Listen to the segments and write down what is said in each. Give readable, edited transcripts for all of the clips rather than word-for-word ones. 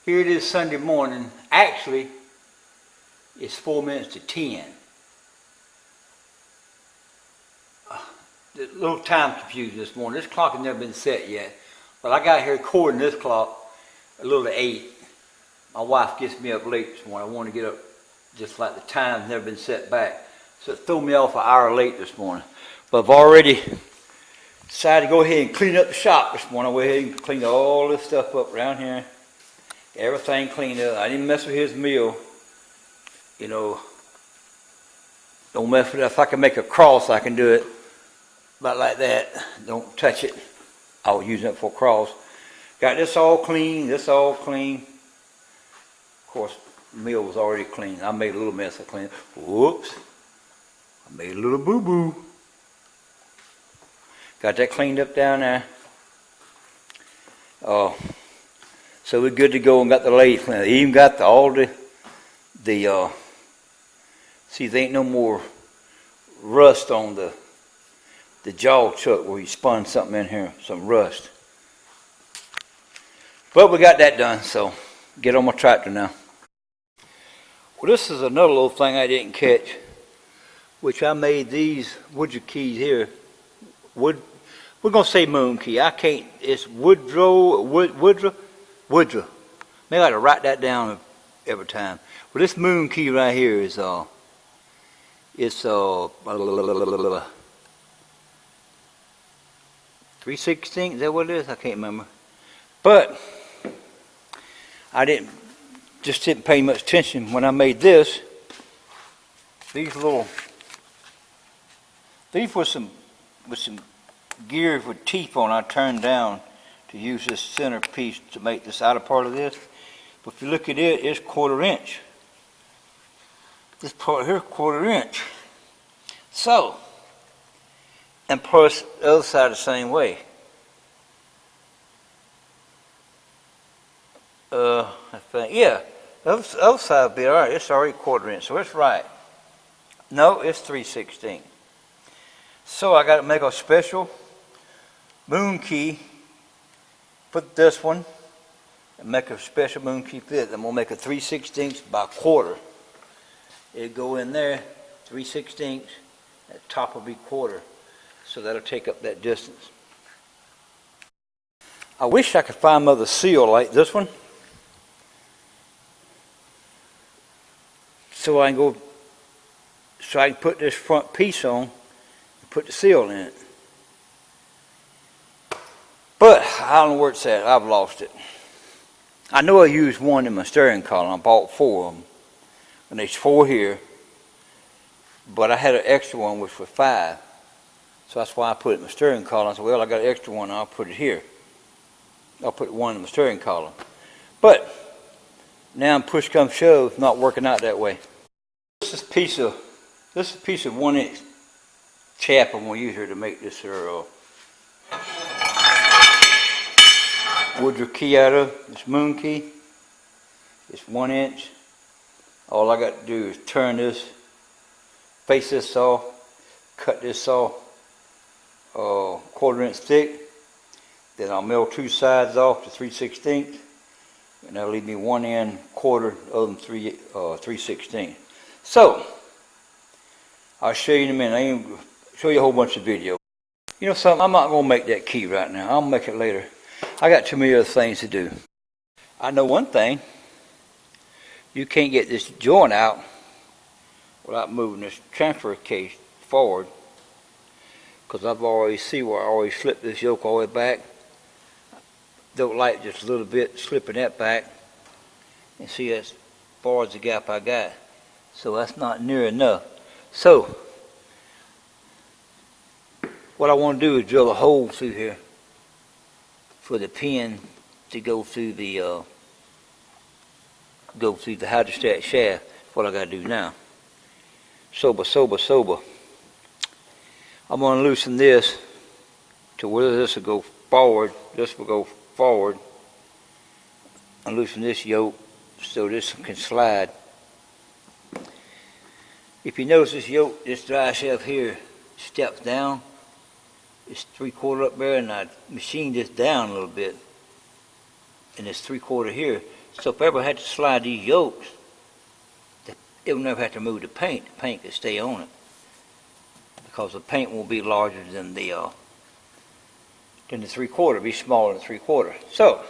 Here it is Sunday morning. Actually, it's 4 minutes to 10. A little time confusion this morning. This clock has never been set yet. But I got here recording this clock a little to 8. My wife gets me up late this morning. I want to get up just like the time's never been set back. So it threw me off an hour late this morning. But I've already decided to go ahead and clean up the shop this morning. I went ahead and cleaned all this stuff up around here. Everything cleaned up. I didn't mess with his meal. You know, don't mess with it. If I can make a cross, I can do it. About like that. Don't touch it. I was using it for a cross. Got this all clean, this all clean. Of course, the meal was already clean. I made a little mess of cleaning. Whoops. I made a little boo-boo. Got that cleaned up down there. So we're good to go and got the lady cleaned. Even got all the see, there ain't no more rust on the jaw chuck where you spun something in here, some rust. But we got that done, so get on my tractor now. Well, this is another little thing I didn't catch, which I made these Woodrow keys here. We're gonna say moon key. I can't. It's Woodrow. Maybe I ought to write that down every time. Well, this moon key right here is it's 3/16. Is that what it is? I can't remember. But I didn't pay much attention when I made this. These were some gears with teeth on. I turned down to use this center piece to make this outer part of this. But if you look at it, it's 1/4 inch. This part here, 1/4 inch. So, and plus the other side the same way. I think, yeah, the other side will be all right. It's already 1/4 inch, so it's right. No, it's 3/16. So I got to make a special moon key. Put this one and make a special moon key fit. I'm gonna make a 3/16 by 1/4. It'll go in there, 3/16. That top will be 1/4. So that'll take up that distance. I wish I could find another seal like this one, so I can put this front piece on and put the seal in it. But I don't know where it's at. I've lost it. I know I used one in my steering column. I bought 4 of them, and there's 4 here. But I had an extra one which was 5. So that's why I put it in my steering column. I said, well, I got an extra one, I'll put it here. I'll put one in my steering column. But now push come shove, it's not working out that way. This is a piece of 1 inch chap I'm going to use here to make this here Woodrow key out of. This moon key. It's 1 inch. All I got to do is turn this, face this off, cut this off 1/4 inch thick. Then I'll mill 2 sides off to 3/16, and that'll leave me 1 end 1/4, the other than 3/16. So I'll show you in a minute. I ain't gonna show you a whole bunch of video. You know something? I'm not gonna make that key right now. I'll make it later. I got too many other things to do. I know one thing. You can't get this joint out without moving this transfer case forward, because I've already slipped this yoke all the way back. Don't like just a little bit slipping that back, and see as far as the gap I got. So that's not near enough. So what I want to do is drill a hole through here for the pin to go through the hydrostat shaft. What I got to do now. Sober. I'm going to loosen this to where this will go forward. This will go forward. And loosen this yoke so this can slide. If you notice this yoke, this dry shaft here steps down. It's 3/4 up there, and I machined this down a little bit. And it's 3/4 here. So if I ever had to slide these yokes, it will never have to move the paint. The paint can stay on it because the paint won't be larger than the 3/4. It'll be smaller than 3/4. So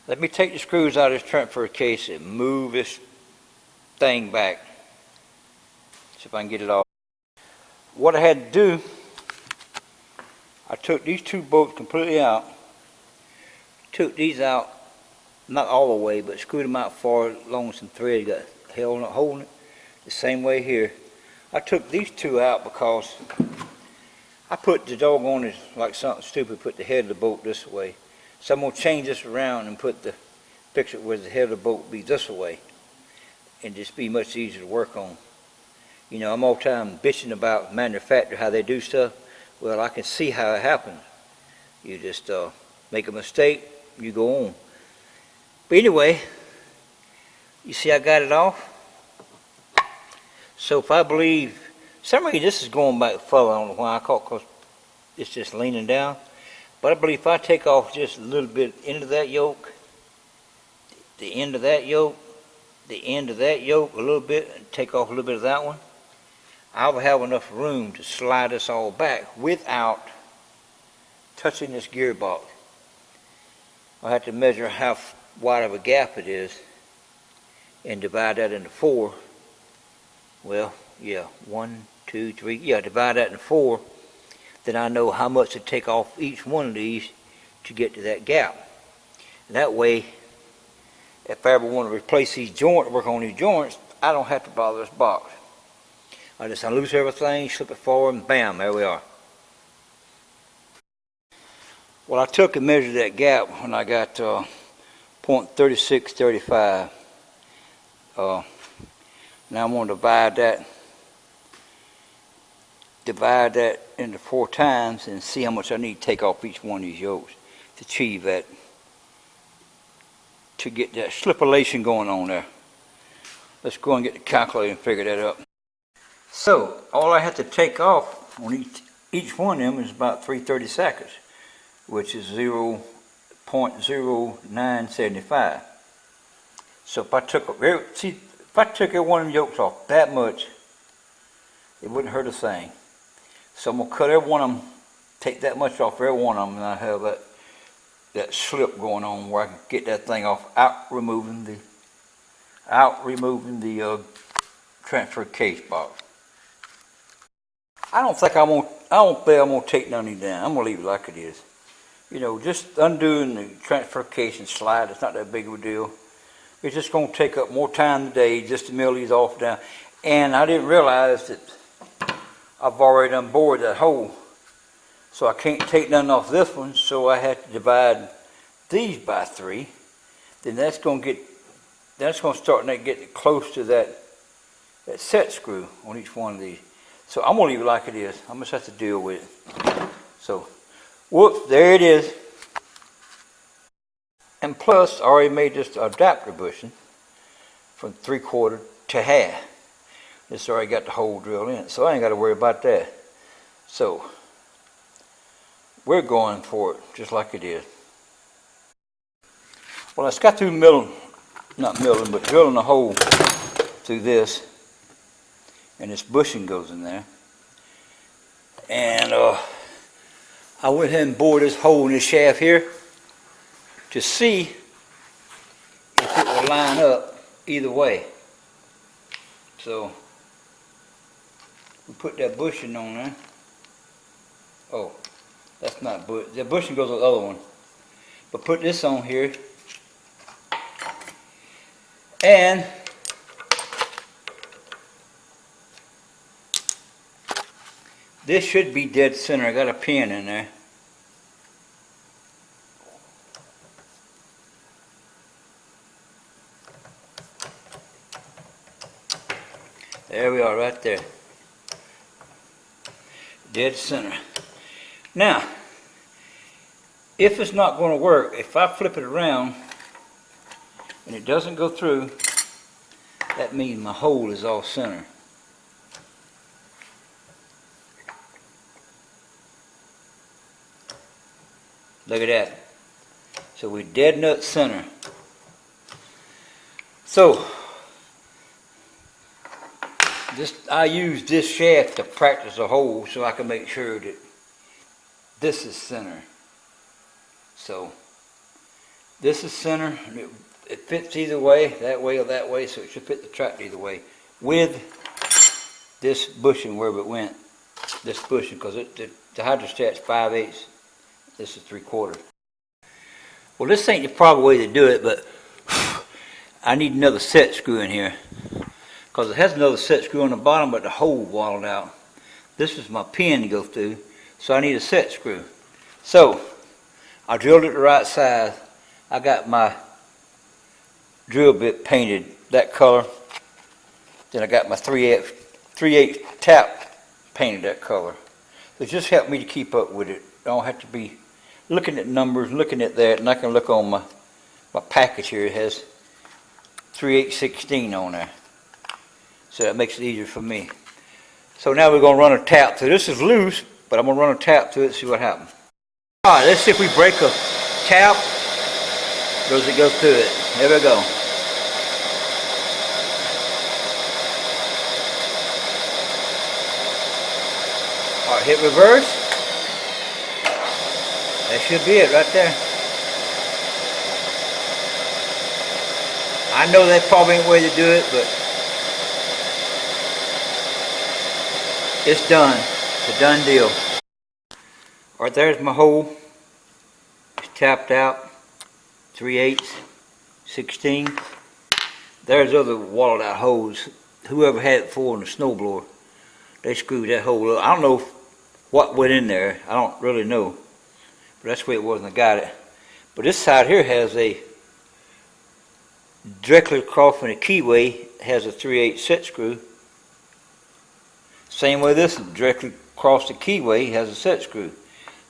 let me take the screws out of this transfer case and move this thing back. See if I can get it off. What I had to do, I took these two bolts completely out. Took these out, not all the way, but screwed them out far along some thread got held holding it. The same way here. I took these two out because I put the doggone it like something stupid, put the head of the bolt this way. So I'm going to change this around and fix it where the head of the bolt be this way. And just be much easier to work on. You know, I'm all the time bitching about manufacturer, how they do stuff. Well, I can see how it happens. You just make a mistake, you go on. But anyway, you see I got it off. So if I believe, some reason this is going back further, I don't know why I call it, because it's just leaning down. But I believe if I take off just a little bit into that yoke, the end of that yoke, the end of that yoke a little bit, and take off a little bit of that one, I'll have enough room to slide this all back without touching this gearbox. I have to measure how wide of a gap it is and divide that into 4. Well, yeah, 1, 2, 3, yeah, divide that into 4. Then I know how much to take off each one of these to get to that gap. And that way, if I ever want to replace these joints, work on these joints, I don't have to bother this box. I just unloose everything, slip it forward, and bam, there we are. Well, I took and measured that gap when I got .3635. Now I'm going to divide that into 4 times and see how much I need to take off each one of these yokes to achieve that, to get that slipulation going on there. Let's go and get the calculator and figure that out. So all I have to take off on each one of them is about 3/32, which is 0.0975. So if I took every one of them yokes off that much, it wouldn't hurt a thing. So I'm gonna cut every one of them, take that much off every one of them, and I have that slip going on where I can get that thing off out removing the transfer case box. I don't think I'm gonna take none of these down. I'm gonna leave it like it is. You know, just undoing the transfer case and slide, it's not that big of a deal. It's just gonna take up more time today just to mill these off down. And I didn't realize that I've already done bored that hole. So I can't take none off this one, so I had to divide these by 3. Then that's gonna start getting close to that set screw on each one of these. So I'm gonna leave it like it is. I'm just have to deal with it. So, whoops, there it is. And plus, I already made this adapter bushing from 3/4 to half. This already got the hole drilled in, so I ain't got to worry about that. So, we're going for it just like it is. Well, I just got through drilling a hole through this, and this bushing goes in there. And I went ahead and bored this hole in this shaft here to see if it will line up either way. So we put that bushing on there. Oh, that's not bush. The bushing goes with the other one. But put this on here, and this should be dead center. I got a pin in there. There we are, right there. Dead center. Now, if it's not going to work, if I flip it around and it doesn't go through, that means my hole is off center. Look at that. So we dead nut center. So, I use this shaft to practice a hole so I can make sure that this is center. So, this is center, and it fits either way, or that way, so it should fit the tractor either way. With this bushing wherever it went, this bushing, because the hydrostat's 5/8, this is 3/4. Well, this ain't the proper way to do it, but I need another set screw in here, because it has another set screw on the bottom, but the hole walled out. This is my pin to go through, so I need a set screw. So, I drilled it the right size. I got my drill bit painted that color. Then I got my 3/8 tap painted that color. It just helped me to keep up with it. I don't have to be looking at numbers, looking at that, and I can look on my package here. It has 3/8/16 on there. So that makes it easier for me. So now we're going to run a tap through. This is loose, but I'm going to run a tap through it and see what happens. All right, let's see if we break a tap. Does it go through it? There we go. All right, hit reverse. That should be it right there. I know that probably ain't the way to do it, but it's done. It's a done deal. All right, there's my hole. It's tapped out. 3/8/16. There's other walled out holes. Whoever had it for in the snowblower, they screwed that hole up. I don't know what went in there. I don't really know. But that's the way it was when I got it. But this side here has a, directly across from the keyway, has a 3/8 set screw. Same way this is directly across the keyway has a set screw.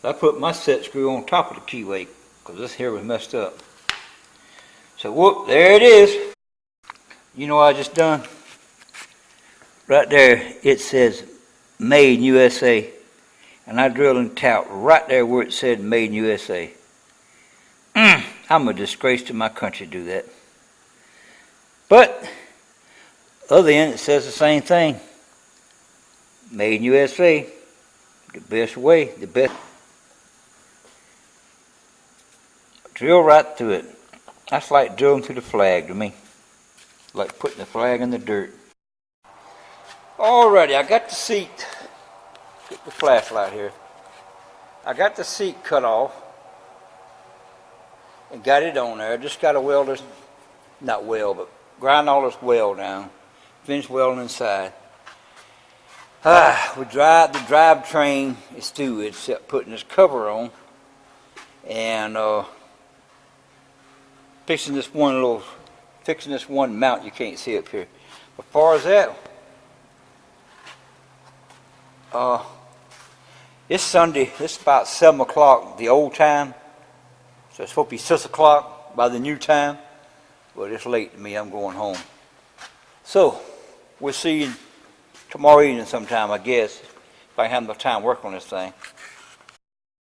So I put my set screw on top of the keyway because this here was messed up. So whoop, there it is. You know what I just done? Right there it says Made in USA. And I drilled and tapped right there where it said Made in USA. I'm a disgrace to my country to do that. But other end it says the same thing. Made in USA. The best way, the best. Drill right through it. That's like drilling through the flag to me. Like putting the flag in the dirt. Alrighty, I got the seat. Get the flashlight here. I got the seat cut off and got it on there. I just got to weld this, not weld, but grind all this weld down. Finish welding inside. The drivetrain is through. It's putting this cover on and fixing this one mount you can't see up here. As far as that, it's Sunday. It's about 7 o'clock the old time, so it's supposed to be 6 o'clock by the new time, but it's late to me. I'm going home. So we'll see you tomorrow evening sometime, I guess, if I have enough time to work on this thing.